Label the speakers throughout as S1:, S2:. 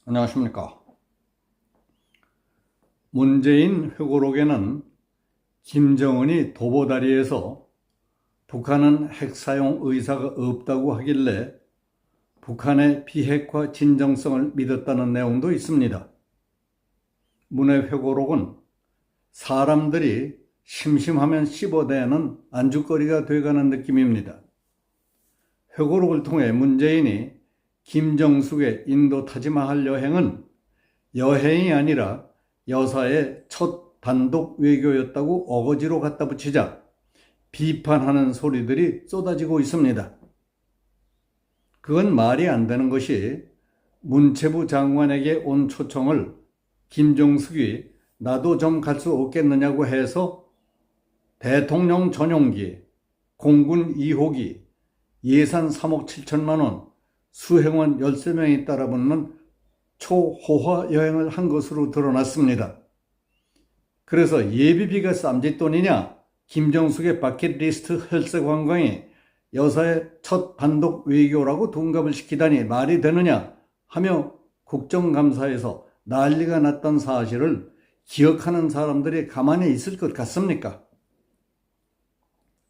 S1: 안녕하십니까. 문재인 회고록에는 김정은이 도보다리에서 북한은 핵 사용 의사가 없다고 하길래 북한의 비핵화 진정성을 믿었다는 내용도 있습니다. 문의 회고록은 사람들이 심심하면 씹어대는 안주거리가 돼가는 느낌입니다. 회고록을 통해 문재인이 김정숙의 인도 타지마할 여행은 여행이 아니라 여사의 첫 단독 외교였다고 어거지로 갖다 붙이자 비판하는 소리들이 쏟아지고 있습니다. 그건 말이 안 되는 것이 문체부 장관에게 온 초청을 김정숙이 나도 좀 갈 수 없겠느냐고 해서 대통령 전용기, 공군 2호기, 예산 3억 7천만 원, 수행원 13명이 따라붙는 초호화 여행을 한 것으로 드러났습니다. 그래서 예비비가 쌈짓돈이냐, 김정숙의 버킷리스트 헬스 관광이 여사의 첫 단독 외교라고 둔갑을 시키다니 말이 되느냐 하며 국정감사에서 난리가 났던 사실을 기억하는 사람들이 가만히 있을 것 같습니까?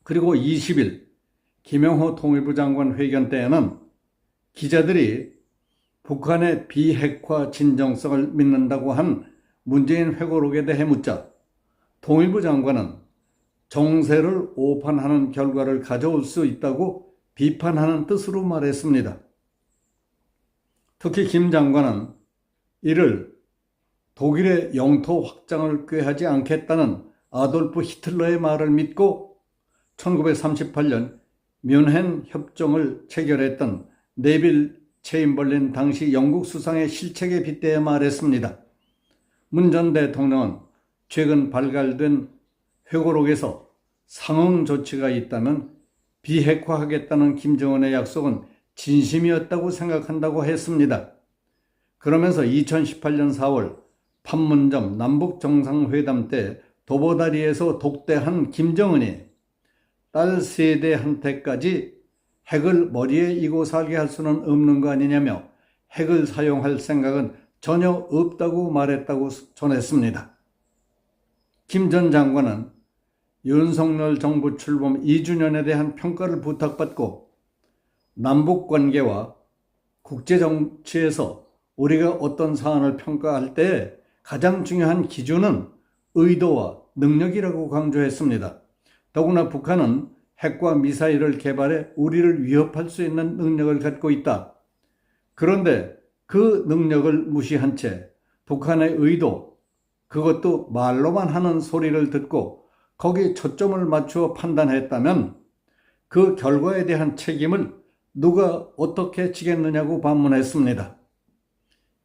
S1: 그리고 20일 김영호 통일부 장관 회견 때에는 기자들이 북한의 비핵화 진정성을 믿는다고 한 문재인 회고록에 대해 묻자 통일부 장관은 정세를 오판하는 결과를 가져올 수 있다고 비판하는 뜻으로 말했습니다. 특히 김 장관은 이를 독일의 영토 확장을 꾀하지 않겠다는 아돌프 히틀러의 말을 믿고 1938년 뮌헨 협정을 체결했던 네빌 체인벌린 당시 영국 수상의 실책에 빗대어 말했습니다. 문 전 대통령은 최근 발간된 회고록에서 상응 조치가 있다면 비핵화하겠다는 김정은의 약속은 진심이었다고 생각한다고 했습니다. 그러면서 2018년 4월 판문점 남북정상회담 때 도보다리에서 독대한 김정은이 딸 세대한테까지 핵을 머리에 이고 살게 할 수는 없는 거 아니냐며 핵을 사용할 생각은 전혀 없다고 말했다고 전했습니다. 김 전 장관은 윤석열 정부 출범 2주년에 대한 평가를 부탁받고 남북관계와 국제정치에서 우리가 어떤 사안을 평가할 때 가장 중요한 기준은 의도와 능력이라고 강조했습니다. 더구나 북한은 핵과 미사일을 개발해 우리를 위협할 수 있는 능력을 갖고 있다. 그런데 그 능력을 무시한 채 북한의 의도, 그것도 말로만 하는 소리를 듣고 거기 초점을 맞추어 판단했다면 그 결과에 대한 책임을 누가 어떻게 지겠느냐고 반문했습니다.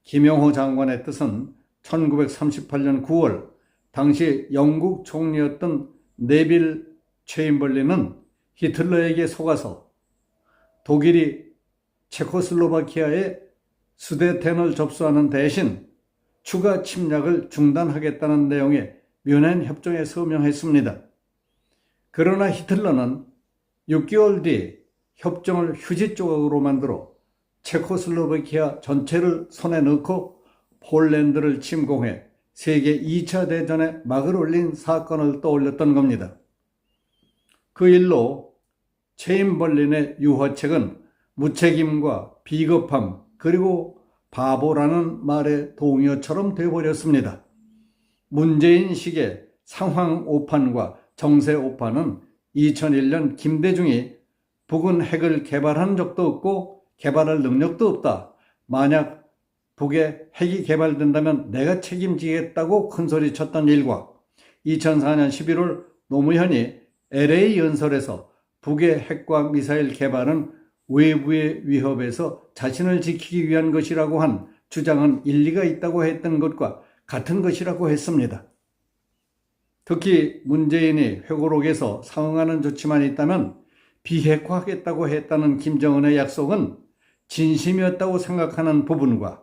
S1: 김영호 장관의 뜻은 1938년 9월 당시 영국 총리였던 네빌 체인벌린은 히틀러에게 속아서 독일이 체코슬로바키아에 수데텐을 접수하는 대신 추가 침략을 중단하겠다는 내용의 뮌헨 협정에 서명했습니다. 그러나 히틀러는 6개월 뒤 협정을 휴지 조각으로 만들어 체코슬로바키아 전체를 손에 넣고 폴란드를 침공해 세계 2차 대전에 막을 올린 사건을 떠올렸던 겁니다. 그 일로 체인벌린의 유화책은 무책임과 비겁함 그리고 바보라는 말의 동요처럼 되어버렸습니다. 문재인식의 상황 오판과 정세 오판은 2001년 김대중이 북은 핵을 개발한 적도 없고 개발할 능력도 없다. 만약 북에 핵이 개발된다면 내가 책임지겠다고 큰소리쳤던 일과 2004년 11월 노무현이 LA 연설에서 북의 핵과 미사일 개발은 외부의 위협에서 자신을 지키기 위한 것이라고 한 주장은 일리가 있다고 했던 것과 같은 것이라고 했습니다. 특히 문재인이 회고록에서 상응하는 조치만 있다면 비핵화하겠다고 했다는 김정은의 약속은 진심이었다고 생각하는 부분과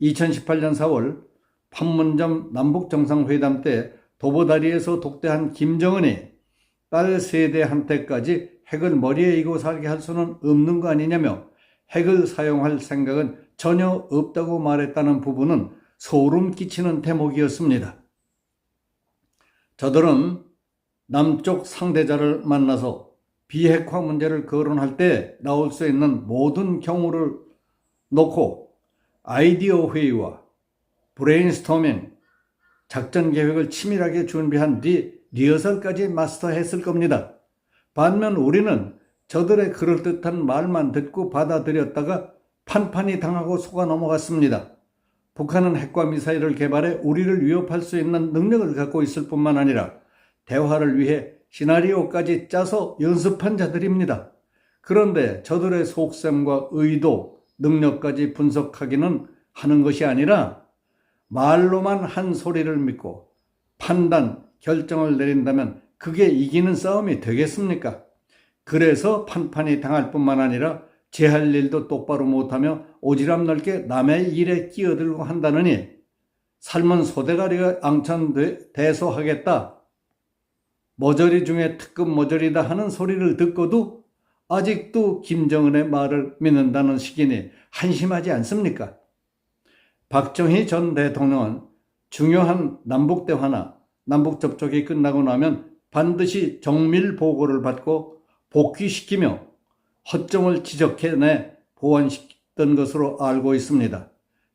S1: 2018년 4월 판문점 남북정상회담 때 도보다리에서 독대한 김정은이 딸 세대한테까지 핵을 머리에 이고 살게 할 수는 없는 거 아니냐며 핵을 사용할 생각은 전혀 없다고 말했다는 부분은 소름 끼치는 대목이었습니다. 저들은 남쪽 상대자를 만나서 비핵화 문제를 거론할 때 나올 수 있는 모든 경우를 놓고 아이디어 회의와 브레인스토밍, 작전 계획을 치밀하게 준비한 뒤 리허설까지 마스터했을 겁니다. 반면 우리는 저들의 그럴듯한 말만 듣고 받아들였다가 판판이 당하고 속아 넘어갔습니다. 북한은 핵과 미사일을 개발해 우리를 위협할 수 있는 능력을 갖고 있을 뿐만 아니라 대화를 위해 시나리오까지 짜서 연습한 자들입니다. 그런데 저들의 속셈과 의도, 능력까지 분석하기는 하는 것이 아니라 말로만 한 소리를 믿고 판단, 결정을 내린다면 그게 이기는 싸움이 되겠습니까? 그래서 판판이 당할 뿐만 아니라 제 할 일도 똑바로 못하며 오지랖 넓게 남의 일에 끼어들고 한다느니 삶은 소대가리가 앙천대소하겠다. 머저리 중에 특급 머저리다 하는 소리를 듣고도 아직도 김정은의 말을 믿는다는 시기니 한심하지 않습니까? 박정희 전 대통령은 중요한 남북대화나 남북접촉이 끝나고 나면 반드시 정밀 보고를 받고 복귀시키며 허점을 지적해내 보완시켰던 것으로 알고 있습니다.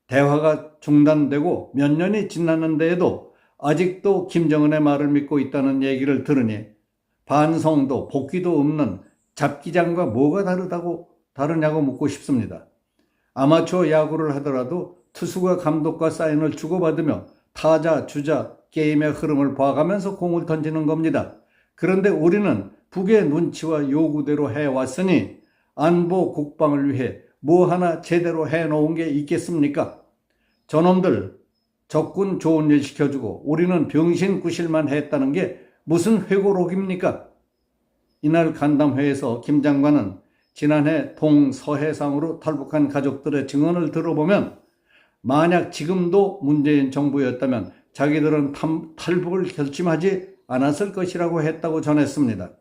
S1: 대화가 중단되고 몇 년이 지났는데도 아직도 김정은의 말을 믿고 있다는 얘기를 들으니 반성도 복귀도 없는 잡기장과 뭐가 다르냐고 묻고 싶습니다. 아마추어 야구를 하더라도 투수가 감독과 사인을 주고받으며 타자, 주자, 게임의 흐름을 봐가면서 공을 던지는 겁니다. 그런데 우리는 북의 눈치와 요구대로 해왔으니 안보 국방을 위해 뭐 하나 제대로 해놓은 게 있겠습니까? 저놈들 적군 좋은 일 시켜주고 우리는 병신구실만 했다는 게 무슨 회고록입니까? 이날 간담회에서 김 장관은 지난해 동서해상으로 탈북한 가족들의 증언을 들어보면 만약 지금도 문재인 정부였다면 자기들은 탈북을 결심하지 않았을 것이라고 했다고 전했습니다.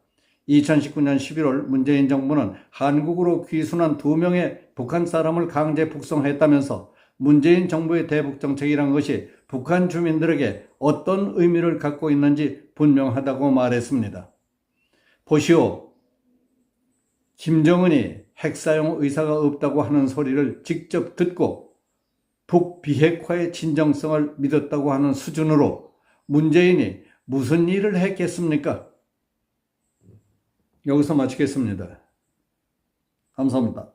S1: 2019년 11월 문재인 정부는 한국으로 귀순한 2명의 북한 사람을 강제 북송했다면서 문재인 정부의 대북 정책이란 것이 북한 주민들에게 어떤 의미를 갖고 있는지 분명하다고 말했습니다. 보시오. 김정은이 핵 사용 의사가 없다고 하는 소리를 직접 듣고 북비핵화의 진정성을 믿었다고 하는 수준으로 문재인이 무슨 일을 했겠습니까? 여기서 마치겠습니다. 감사합니다.